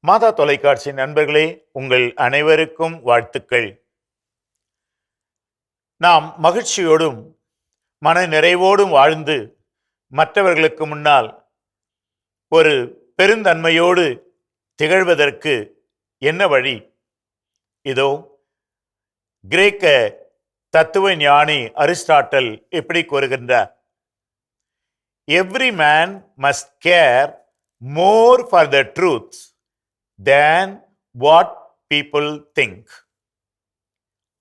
மாதா தொலைக்காட்சி நண்பர்களே, உங்கள் அனைவருக்கும் வாழ்த்துக்கள். நாம் மகிழ்ச்சியோடும் மன நிறைவோடும் வாழ்ந்து மற்றவர்களுக்கு முன்னால் ஒரு பெருந்தன்மையோடு திகழ்வதற்கு என்ன வழி? இதோ கிரேக்க தத்துவ ஞானி அரிஸ்டாட்டல் எப்படி கூறுகின்றார்? Every man must care more for the truths than what people think.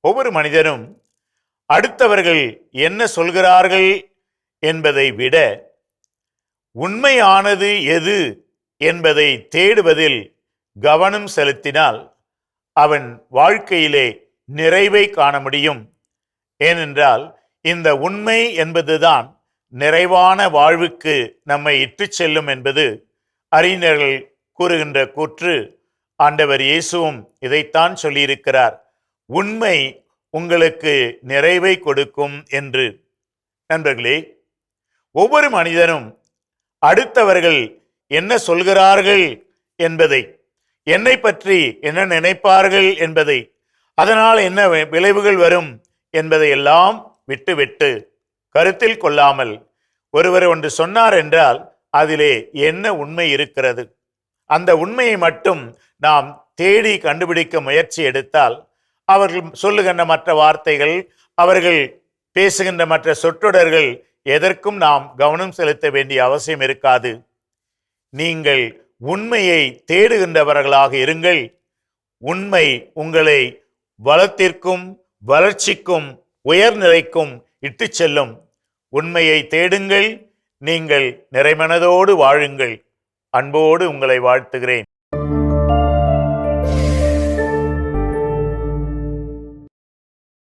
ஒவ்வொரு மனிதனும் அடுத்தவர்கள் என்ன சொல்கிறார்கள் என்பதை விட உண்மையானது எது என்பதை தேடுவதில் கவனம் செலுத்தினால் அவன் வாழ்க்கையிலே நிறைவை காண முடியும். ஏனென்றால் இந்த உண்மை என்பதுதான் நிறைவான வாழ்வுக்கு நம்மை இட்டுச் செல்லும் என்பது அறிஞர்கள் கூறுகின்ற கூற்று. ஆண்டவர் இயேசுவும் இதைத்தான் சொல்லியிருக்கிறார், உண்மை உங்களுக்கு நிறைவை கொடுக்கும் என்று. நண்பர்களே, ஒவ்வொரு மனிதனும் அடுத்தவர்கள் என்ன சொல்கிறார்கள் என்பதை, என்னை பற்றி என்ன நினைப்பார்கள் என்பதை, அதனால் என்ன விளைவுகள் வரும் என்பதை எல்லாம் விட்டுவிட்டு கருத்தில் கொள்ளாமல் ஒருவர் ஒன்று சொன்னார் என்றால் அதிலே என்ன உண்மை இருக்கிறது, அந்த உண்மையை மட்டும் நாம் தேடி கண்டுபிடிக்க முயற்சி எடுத்தால் அவர்கள் சொல்லுகின்ற மற்ற வார்த்தைகள், அவர்கள் பேசுகின்ற மற்ற சொற்றொடர்கள் எதற்கும் நாம் கவனம் செலுத்த வேண்டிய அவசியம் இருக்காது. நீங்கள் உண்மையை தேடுகின்றவர்களாக இருங்கள். உண்மை உங்களை வளத்திற்கும் வளர்ச்சிக்கும் உயர்நிலைக்கும் இட்டு செல்லும். உண்மையை தேடுங்கள், நீங்கள் நிறைமனதோடு வாழுங்கள். அன்போடு உங்களை வாழ்த்துகிறேன்.